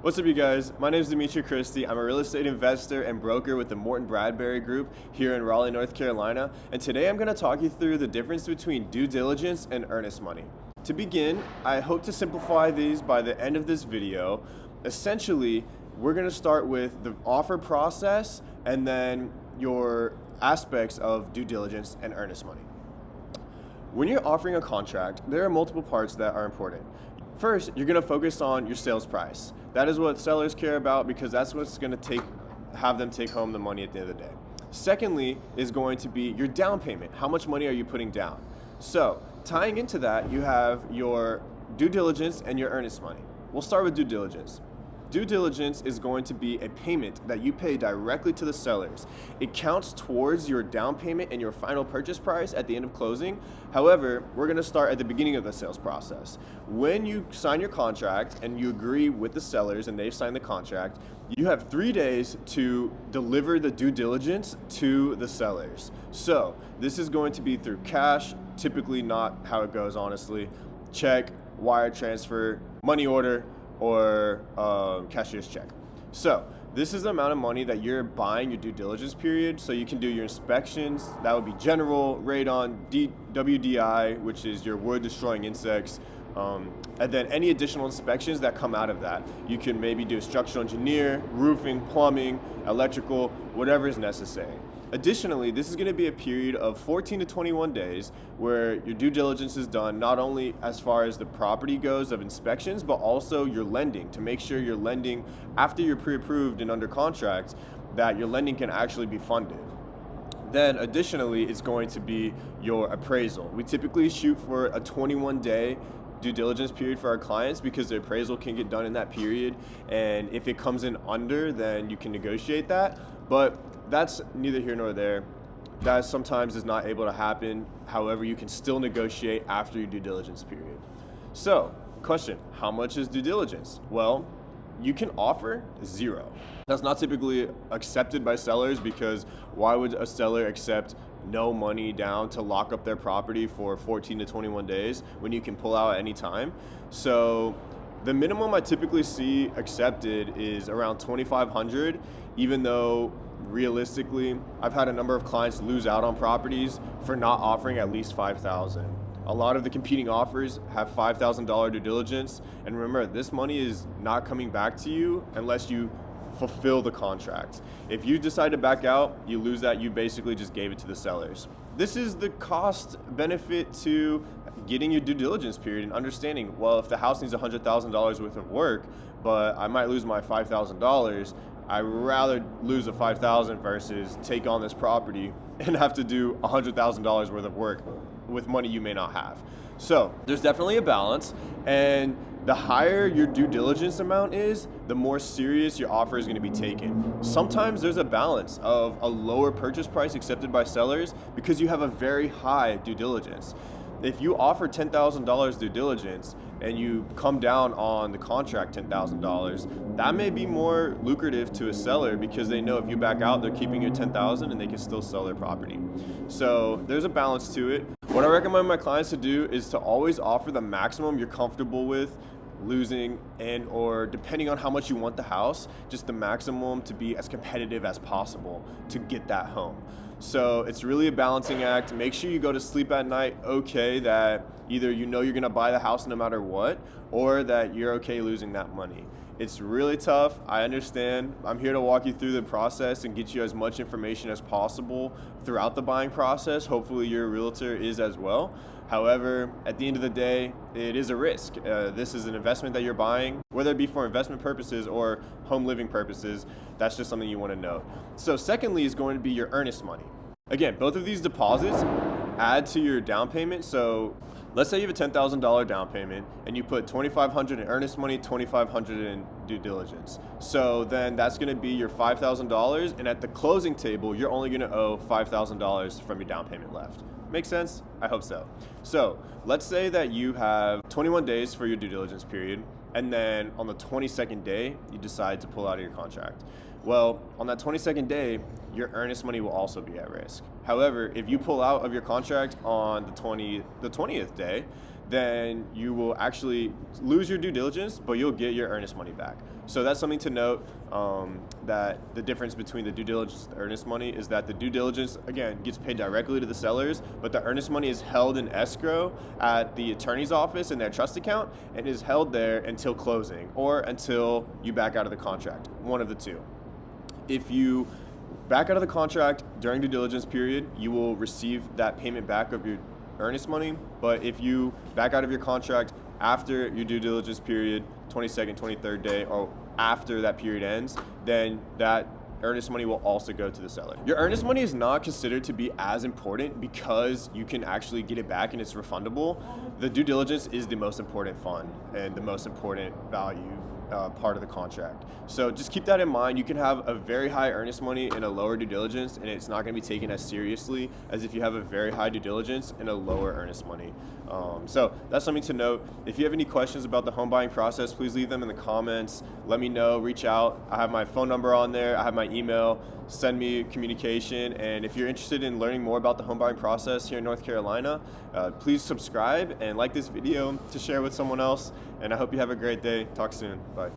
What's up, you guys? My name is Dimitri Christie. I'm a real estate investor and broker with the Morton Bradbury Group here in Raleigh, North Carolina. And today I'm going to talk you through the difference between due diligence and earnest money. To begin, I hope to simplify these by the end of this video. Essentially, we're going to start with the offer process and then your aspects of due diligence and earnest money. When you're offering a contract, there are multiple parts that are important. First, you're going to focus on your sales price. That is what sellers care about because that's what's going to have them take home the money at the end of the day. Secondly is going to be your down payment. How much money are you putting down? So, tying into that, you have your due diligence and your earnest money. We'll start with due diligence. Due diligence is going to be a payment that you pay directly to the sellers. It counts towards your down payment and your final purchase price at the end of closing. However, we're going to start at the beginning of the sales process. When you sign your contract and you agree with the sellers and they've signed the contract, you have 3 days to deliver the due diligence to the sellers. So this is going to be through cash, typically not how it goes, honestly. Check, wire transfer, money order, or cashier's check. So this is the amount of money that you're buying your due diligence period, so you can do your inspections. That would be general, radon, WDI, which is your wood destroying insects, and then any additional inspections that come out of that. You can maybe do a structural engineer, roofing, plumbing, electrical, whatever is necessary. Additionally, this is going to be a period of 14 to 21 days where your due diligence is done, not only as far as the property goes of inspections, but also your lending, to make sure your lending, after you're pre-approved and under contract, that your lending can actually be funded. Then additionally, it's going to be your appraisal. We typically shoot for a 21-day due diligence period for our clients because the appraisal can get done in that period, and if it comes in under, then you can negotiate that. But that's neither here nor there. That sometimes is not able to happen. However, you can still negotiate after your due diligence period. So, question, how much is due diligence? Well, you can offer 0. That's not typically accepted by sellers because why would a seller accept no money down to lock up their property for 14 to 21 days when you can pull out at any time? So the minimum I typically see accepted is around $2,500, even though realistically, I've had a number of clients lose out on properties for not offering at least $5,000. A lot of the competing offers have $5,000 due diligence, and remember, this money is not coming back to you unless you fulfill the contract. If you decide to back out, you lose that. You basically just gave it to the sellers. This is the cost benefit to getting your due diligence period and understanding, well, if the house needs $100,000 worth of work, but I might lose my $5,000, I'd rather lose the $5,000 versus take on this property and have to do $100,000 worth of work with money you may not have. So there's definitely a balance, and the higher your due diligence amount is, the more serious your offer is going to be taken. Sometimes there's a balance of a lower purchase price accepted by sellers because you have a very high due diligence. If you offer $10,000 due diligence and you come down on the contract $10,000, that may be more lucrative to a seller because they know if you back out, they're keeping your $10,000 and they can still sell their property. So there's a balance to it. What I recommend my clients to do is to always offer the maximum you're comfortable with losing, and or depending on how much you want the house, just the maximum to be as competitive as possible to get that home. So it's really a balancing act. Make sure you go to sleep at night okay that either you know you're going to buy the house no matter what, or that you're okay losing that money. It's really tough. I understand. I'm here to walk you through the process and get you as much information as possible throughout the buying process. Hopefully your realtor is as well. However, at the end of the day, it is a risk. This is an investment that you're buying, whether it be for investment purposes or home living purposes. That's just something you want to know. So secondly is going to be your earnest money. Again, both of these deposits add to your down payment. So let's say you have a $10,000 down payment and you put $2,500 in earnest money, $2,500 in due diligence. So then that's going to be your $5,000, and at the closing table, you're only going to owe $5,000 from your down payment left. Make sense? I hope so. So let's say that you have 21 days for your due diligence period, and then on the 22nd day, you decide to pull out of your contract. Well, on that 22nd day, your earnest money will also be at risk. However, if you pull out of your contract on the 20th day, then you will actually lose your due diligence, but you'll get your earnest money back. So that's something to note, that the difference between the due diligence and the earnest money is that the due diligence, again, gets paid directly to the sellers, but the earnest money is held in escrow at the attorney's office in their trust account and is held there until closing or until you back out of the contract, one of the two. If you back out of the contract during due diligence period, you will receive that payment back of your earnest money. But if you back out of your contract after your due diligence period, 22nd, 23rd day, or after that period ends, then that earnest money will also go to the seller. Your earnest money is not considered to be as important because you can actually get it back and it's refundable. The due diligence is the most important fund and the most important value part of the contract. So just keep that in mind. You can have a very high earnest money and a lower due diligence, and it's not going to be taken as seriously as if you have a very high due diligence and a lower earnest money. So that's something to note. If you have any questions about the home buying process, please leave them in the comments. Let me know, reach out. I have my phone number on there. I have my email. Send me communication. And if you're interested in learning more about the home buying process here in North Carolina, please subscribe and like this video to share with someone else. And I hope you have a great day. Talk soon. Bye.